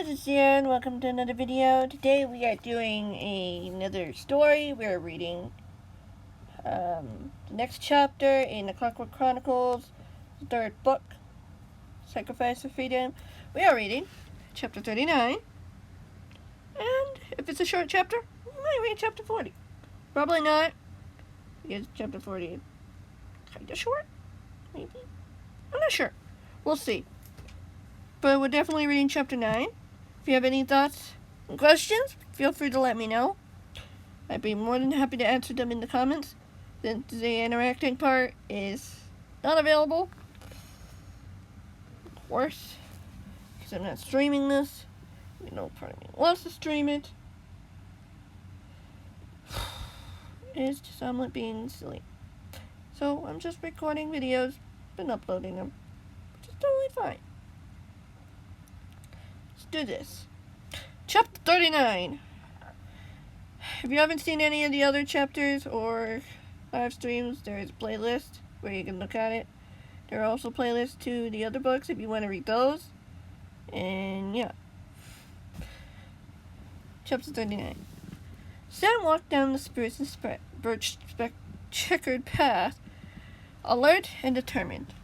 guys, it's Jan. Welcome to another video. Today we are doing another story. We're reading the next chapter in the Clockwork Chronicles, the third book, Sacrifice for Freedom. We are reading chapter 39. And if it's a short chapter, we might read chapter 40. Probably not, because chapter 40 is kind of short, maybe. I'm not sure. We'll see. But we're definitely reading chapter 9. If you have any thoughts and questions, feel free to let me know. I'd be more than happy to answer them in the comments. Since the interacting part is not available, of course, because I'm not streaming this. You know, part of me wants to stream it. It's just I'm not being silly. So I'm just recording videos and uploading them, which is totally fine. Do this. Chapter 39. If you haven't seen any of the other chapters or live streams, there is a playlist where you can look at it. There are also playlists to the other books if you want to read those. And yeah. Chapter 39. Sam walked down the spruce and birch checkered path, alert and determined.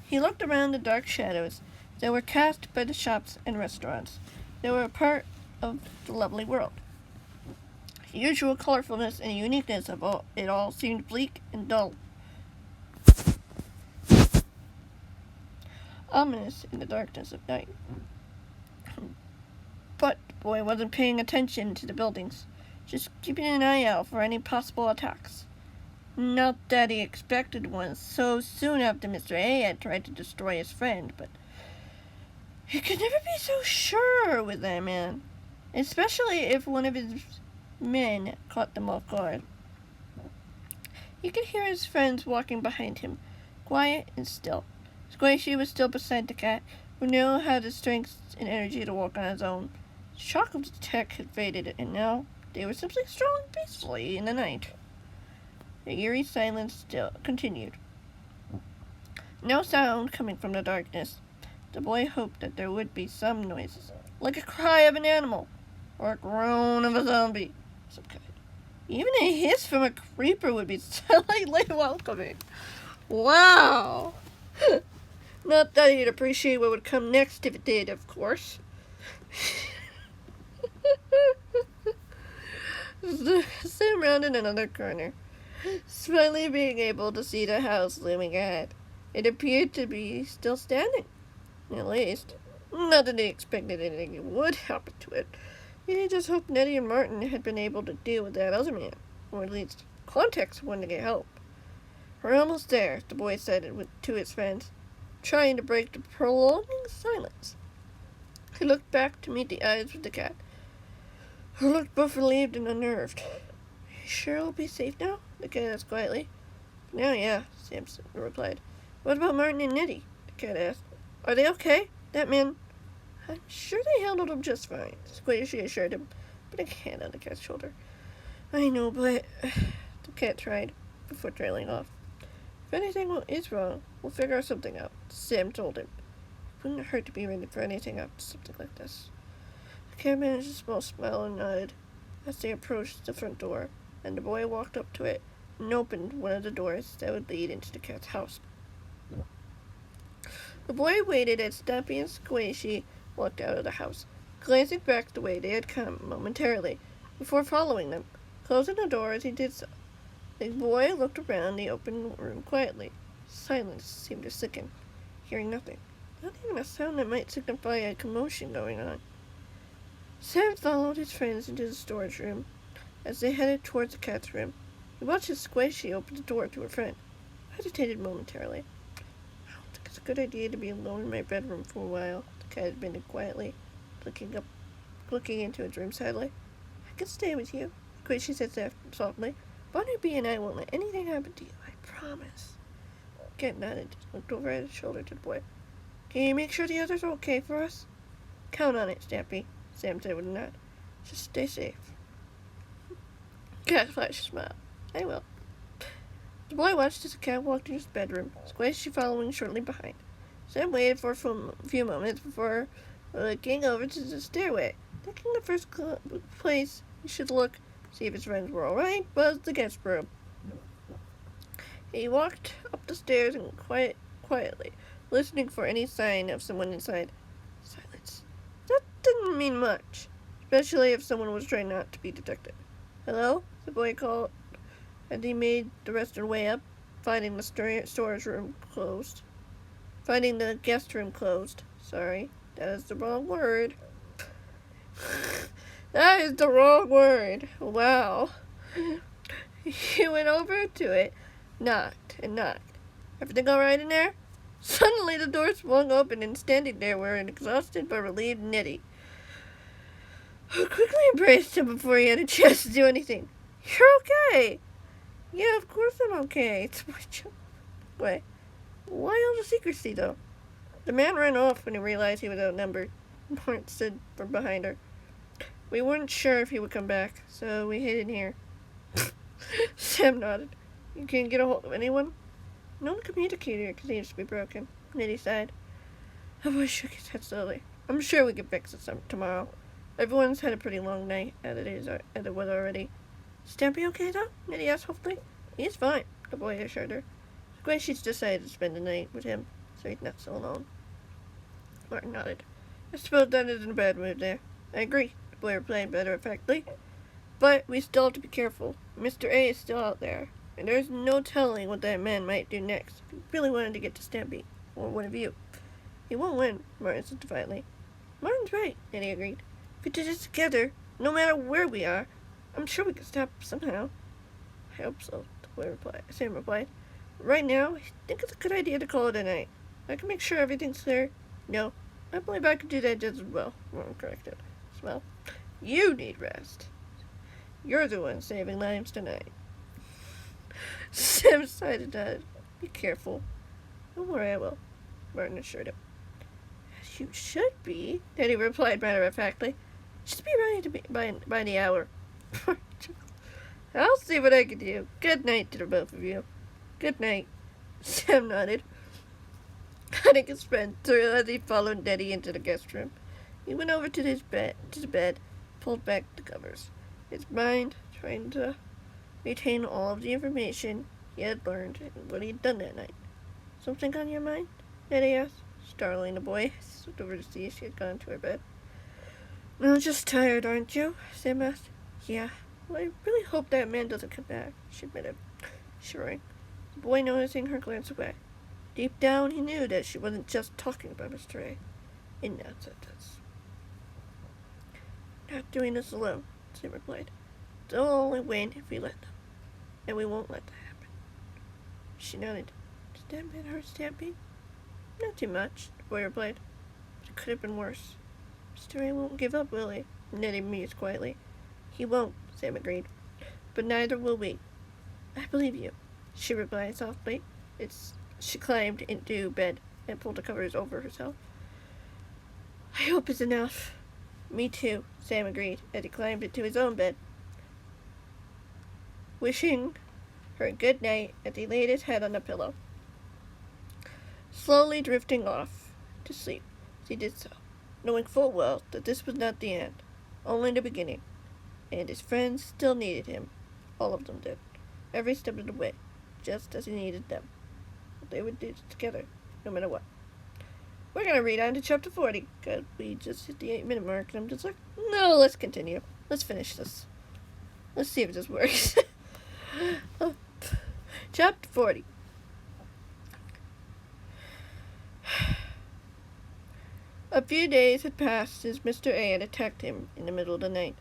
He looked around the dark shadows that were cast by the shops and restaurants that were a part of the lovely world. The usual colorfulness and uniqueness of it all seemed bleak and dull, ominous in the darkness of night. But the boy wasn't paying attention to the buildings, just keeping an eye out for any possible attacks. Not that he expected one so soon after Mr. A had tried to destroy his friend, but he could never be so sure with that man, especially if one of his men caught them off guard. He could hear his friends walking behind him, quiet and still. Squishy was still beside the cat, who knew had the strength and energy to walk on his own. The shock of the attack had faded, and now they were simply strolling peacefully in the night. The eerie silence still continued. No sound coming from the darkness. The boy hoped that there would be some noises, like a cry of an animal, or a groan of a zombie of some kind. Even a hiss from a creeper would be slightly welcoming. Wow! Not that he'd appreciate what would come next if it did, of course. Sam rounded another corner, finally being able to see the house looming ahead. It appeared to be still standing. At least, not that he expected anything would happen to it. He just hoped Nettie and Martin had been able to deal with that other man, or at least contact someone to get help. "We're almost there," the boy said to his friends, trying to break the prolonging silence. He looked back to meet the eyes of the cat, who looked both relieved and unnerved. "You sure it'll be safe now?" the cat asked quietly. "Now, yeah," Samson replied. "What about Martin and Nettie?" the cat asked. "Are they okay? That man—" "I'm sure they handled him just fine," Squishy assured him, putting a hand on the cat's shoulder. "I know, but—" the cat tried, before trailing off. "If anything is wrong, we'll figure something out," Sam told him. It wouldn't hurt to be ready for anything after something like this. The cat managed a small smile and nodded as they approached the front door, and the boy walked up to it and opened one of the doors that would lead into the cat's house. The boy waited as Stumpy and Squishy walked out of the house, glancing back the way they had come momentarily, before following them, closing the door as he did so. The boy looked around the open room quietly. Silence seemed to sink in, hearing nothing, not even a sound that might signify a commotion going on. Sam followed his friends into the storage room. As they headed towards the cat's room, he watched as Squishy opened the door to her friend, hesitated momentarily. "I don't think it's a good idea to be alone in my bedroom for a while," the cat admitted quietly, looking into his room sadly. "I can stay with you," Squishy said softly. "Barnaby and I won't let anything happen to you, I promise." The cat nodded, looked over at his shoulder to the boy. "Can you make sure the others are okay for us?" "Count on it, Stampy," Sam said with a nod. "Just stay safe." The cat flashed a smile. "I will." The boy watched as the cat walked into his bedroom, Squishy following shortly behind. Sam waited for a few moments before looking over to the stairway. Thinking the first place he should look, see if his friends were alright, was the guest room. He walked up the stairs and quietly, listening for any sign of someone inside. Silence. That didn't mean much, especially if someone was trying not to be detected. Hello? The boy called, and he made the rest of the way up, finding the storage room closed. Finding the guest room closed. Sorry, that is the wrong word. That is the wrong word. Wow. He went over to it, knocked and knocked. Everything all right in there? Suddenly the door swung open, and standing there were an exhausted but relieved Nettie, who quickly embraced him before he had a chance to do anything. You're okay. Yeah, of course I'm okay. It's my job. Wait, why all the secrecy, though? The man ran off when he realized he was outnumbered. Martin stood from behind her. We weren't sure if he would come back, so we hid in here. Sam nodded. You can't get a hold of anyone? No communicator seems to be broken. Nettie sighed. The boy shook his head slowly. I'm sure we can fix it tomorrow. Everyone's had a pretty long night as it was already. Is Stampy okay, though? Nettie asked hopefully. He's fine, the boy assured her. It's great she's decided to spend the night with him, so he's not so alone. Martin nodded. I suppose that isn't a bad move there. I agree, the boy replied matter-of-factly. But we still have to be careful. Mr. A is still out there, and there's no telling what that man might do next if he really wanted to get to Stampy, or one of you. He won't win, Martin said defiantly. Martin's right, Nettie agreed. If we did it together, no matter where we are, I'm sure we can stop somehow. I hope so, Sam replied. Right now, I think it's a good idea to call it a night. I can make sure everything's clear. No, I believe I could do that just as well, Martin corrected. Well, you need rest. You're the one saving lives tonight. Sam sighed and nodded. Be careful. Don't worry, I will, Martin assured him. As you should be, Nettie replied matter-of-factly. Just be ready to be by the hour. I'll see what I can do. Good night to the both of you. Good night. Sam nodded, cutting his friend through as he followed Nettie into the guest room. He went over to the bed, pulled back the covers, his mind trying to retain all of the information he had learned and what he had done that night. Something on your mind? Nettie asked, startling the boy. He looked over to see if she had gone to her bed. No, just tired, aren't you? Sam asked. Yeah. Well, I really hope that man doesn't come back, she admitted, shivering. The boy noticing her glance away. Deep down, he knew that she wasn't just talking about Mr. A in that sentence. Not doing this alone, Sam replied. They'll only win if we let them, and we won't let that happen. She nodded. Did that man hurt Stampy? Not too much, the boy replied. But it could have been worse. Mr. A won't give up, will he? Nettie mused quietly. He won't, Sam agreed. But neither will we. I believe you, she replied softly. She climbed into bed and pulled the covers over herself. I hope it's enough. Me too, Sam agreed as he climbed into his own bed, wishing her good night as he laid his head on the pillow, slowly drifting off to sleep as he did so, knowing full well that this was not the end, only the beginning, and his friends still needed him. All of them did, every step of the way, just as he needed them. They would do it together, no matter what. We're going to read on to chapter 40, because we just hit the 8-minute mark, and I'm just like, no, let's continue. Let's finish this. Let's see if this works. Oh. Chapter 40. A few days had passed since Mr. A had attacked him in the middle of the night.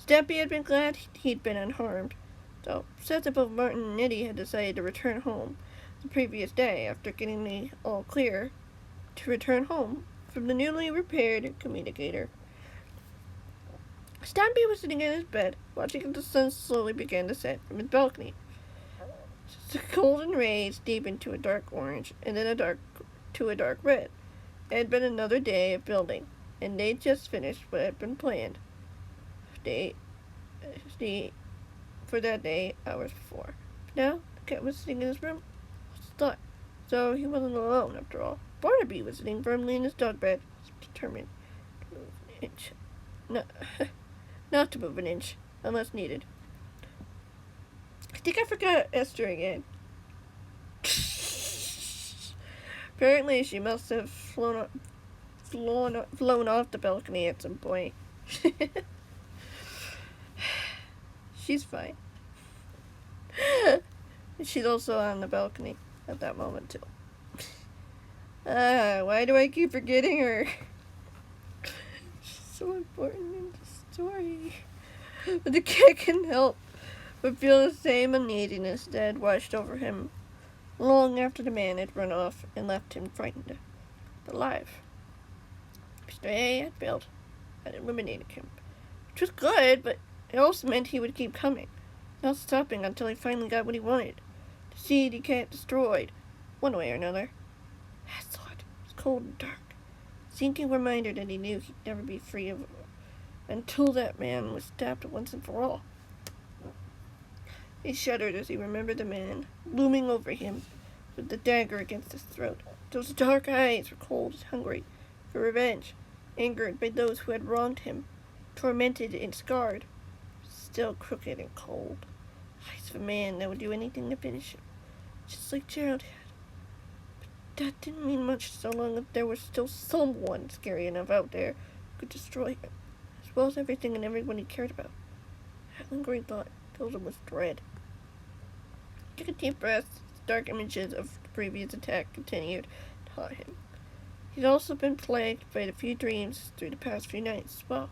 Stampy had been glad he'd been unharmed, though upset that both Martin and Nettie had decided to return home the previous day after getting the all clear to return home from the newly repaired communicator. Stampy was sitting in his bed, watching as the sun slowly began to set from his balcony. The golden rays deepened to a dark orange, and then to a dark red. It had been another day of building, and they'd just finished what had been planned for that day hours before. Now, the cat was sitting in his room. What's the thought? So he wasn't alone, after all. Barnaby was sitting firmly in his dog bed, determined. move an inch. No, not to move an inch, unless needed. I think I forgot Esther again. Apparently, she must have flown off the balcony at some point. She's fine. She's also on the balcony at that moment, too. Why do I keep forgetting her? She's so important in the story. But the cat couldn't help but feel the same uneasiness that had washed over him long after the man had run off and left him frightened, but alive. Mr. A had failed at eliminating him, which was good, but it also meant he would keep coming, not stopping until he finally got what he wanted, to see the cat destroyed, one way or another. That thought was cold and dark, a sinking reminder that he knew he'd never be free of it until that man was stabbed once and for all. He shuddered as he remembered the man looming over him with the dagger against his throat. Those dark eyes were cold and hungry for revenge, angered by those who had wronged him, tormented and scarred, still crooked and cold. Eyes of a man that would do anything to finish him, just like Gerald had. But that didn't mean much so long as there was still someone scary enough out there who could destroy him, as well as everything and everyone he cared about. That lingering thought filled him with dread. He took a deep breath. Dark images of the previous attack continued to haunt him. He'd also been plagued by a few dreams through the past few nights as well.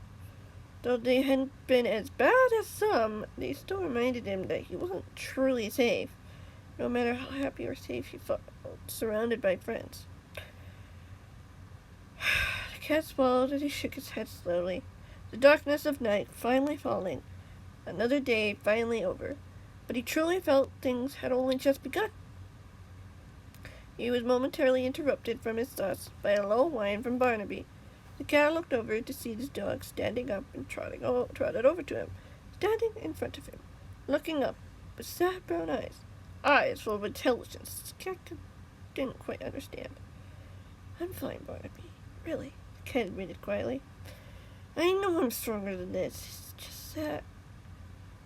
Though they hadn't been as bad as some, they still reminded him that he wasn't truly safe, no matter how happy or safe he felt, surrounded by friends. The cat swallowed as he shook his head slowly. The darkness of night finally falling. Another day finally over. But he truly felt things had only just begun. He was momentarily interrupted from his thoughts by a low whine from Barnaby. The cat looked over to see his dog standing up and trotted over to him, standing in front of him, looking up with sad brown eyes full of intelligence. The cat didn't quite understand. I'm fine, Barnaby. Really, the cat admitted quietly. I know I'm stronger than this. It's just that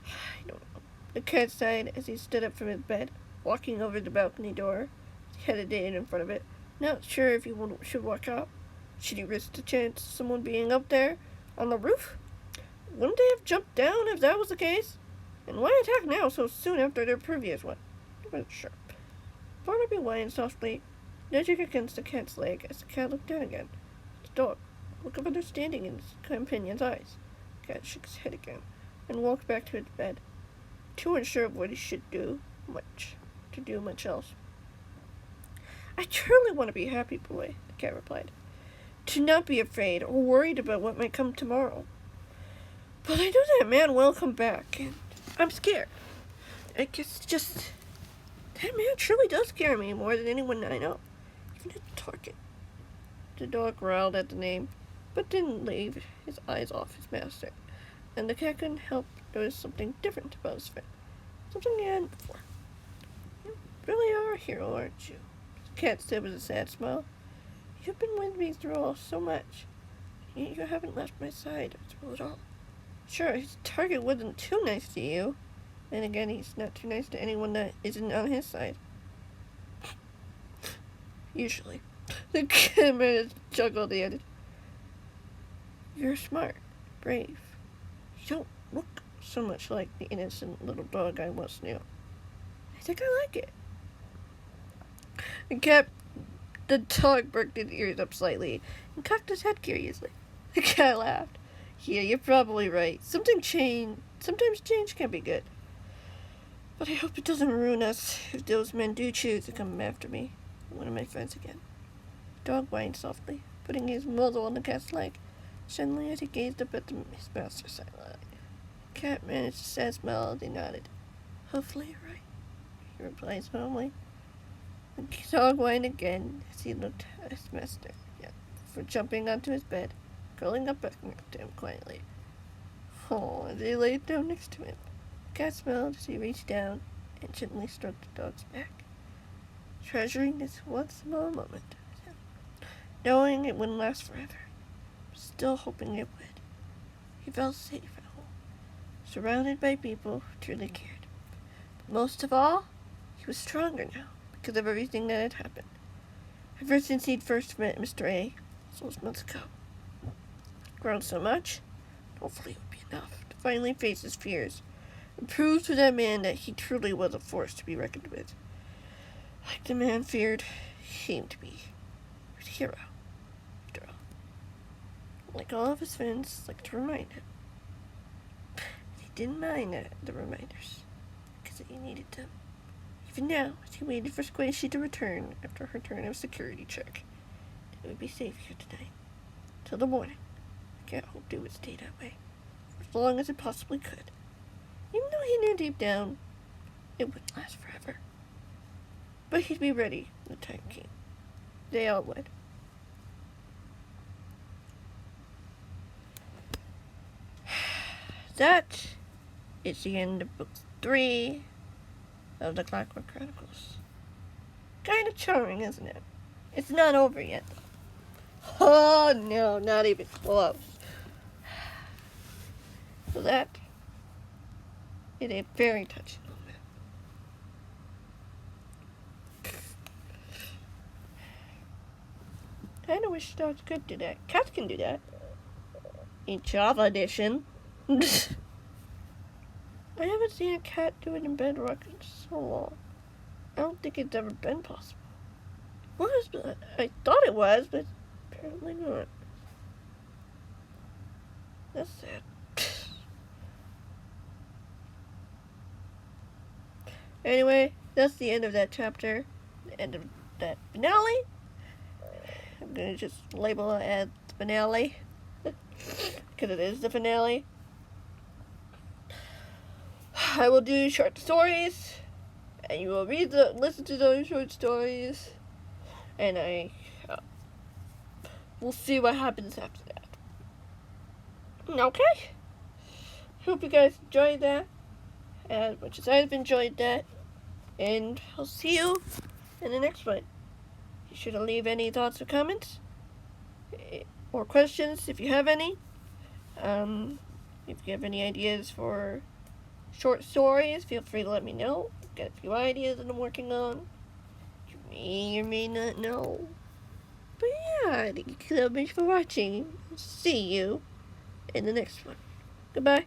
I don't know. The cat sighed as he stood up from his bed, walking over the balcony door. He hesitated in front of it, not sure if he should walk out. Should he risk the chance of someone being up there on the roof? Wouldn't they have jumped down if that was the case? And why attack now so soon after their previous one? He wasn't sure. Barnaby whined softly, nudging against the cat's leg as the cat looked down again. The dog, a look of understanding in his companion's eyes. The cat shook his head again and walked back to his bed, too unsure of what he should do much else. I truly want to be a happy boy, the cat replied. To not be afraid or worried about what might come tomorrow. But I know that man will come back, and I'm scared. I guess just that man truly does scare me more than anyone I know, even a target. The dog growled at the name, but didn't leave his eyes off his master, and the cat couldn't help notice something different about his friend, something he hadn't before. You really are a hero, aren't you? The cat said with a sad smile. You've been with me through all so much, yet you haven't left my side through it all. Sure, his target wasn't too nice to you. Then again, he's not too nice to anyone that isn't on his side. Usually. The camera chuckled the edit. You're smart, brave. You don't look so much like the innocent little dog I once knew. I think I like it. The dog perked his ears up slightly and cocked his head curiously. The cat laughed. Yeah, you're probably right. Sometimes change can be good. But I hope it doesn't ruin us if those men do choose to come after me, one of my friends again. The dog whined softly, putting his muzzle on the cat's leg, suddenly as he gazed up at his master's sideline. The cat managed a sad smile as he nodded. Hopefully you're right, he replied solemnly. The dog whined again as he looked at his master again, before jumping onto his bed, curling up next to him quietly. Oh, as he laid down next to him, the cat smiled as he reached down and gently stroked the dog's back, treasuring this one small moment with him, knowing it wouldn't last forever, still hoping it would. He felt safe at home, surrounded by people who truly cared. But most of all, he was stronger now because of everything that had happened. Ever since he'd first met Mr. A, those months ago. He'd grown so much, hopefully it would be enough to finally face his fears and prove to that man that he truly was a force to be reckoned with. Like the man feared, he aimed to be. He was a hero, after all. Like all of his friends liked to remind him. He didn't mind the reminders, because he needed them. Even now, as he waited for Squishy to return after her turn of security check, they would be safe here tonight. Till the morning. I can't hope it would stay that way, for as long as it possibly could. Even though he knew deep down, it wouldn't last forever. But he'd be ready when the time came. They all would. That is the end of book 3 of the Clockwork Chronicles. Kind of charming, isn't it? It's not over yet. Oh no, not even close. So that is a very touching moment. Kinda wish dogs could do that. Cats can do that. In Java Edition. I haven't seen a cat do it in Bedrock in so long. I don't think it's ever been possible. It was, but I thought it was, but apparently not. That's sad. Anyway, that's the end of that chapter. The end of that finale. I'm gonna just label it as the finale. Because it is the finale. I will do short stories, and you will listen to those short stories, and we'll see what happens after that. Okay? Hope you guys enjoyed that as much as I've enjoyed that, and I'll see you in the next one. Be sure to leave any thoughts or comments, or questions if you have any. If you have any ideas for short stories, feel free to let me know. I've got a few ideas that I'm working on. You may or may not know. But yeah, thank you so much for watching. See you in the next one. Goodbye.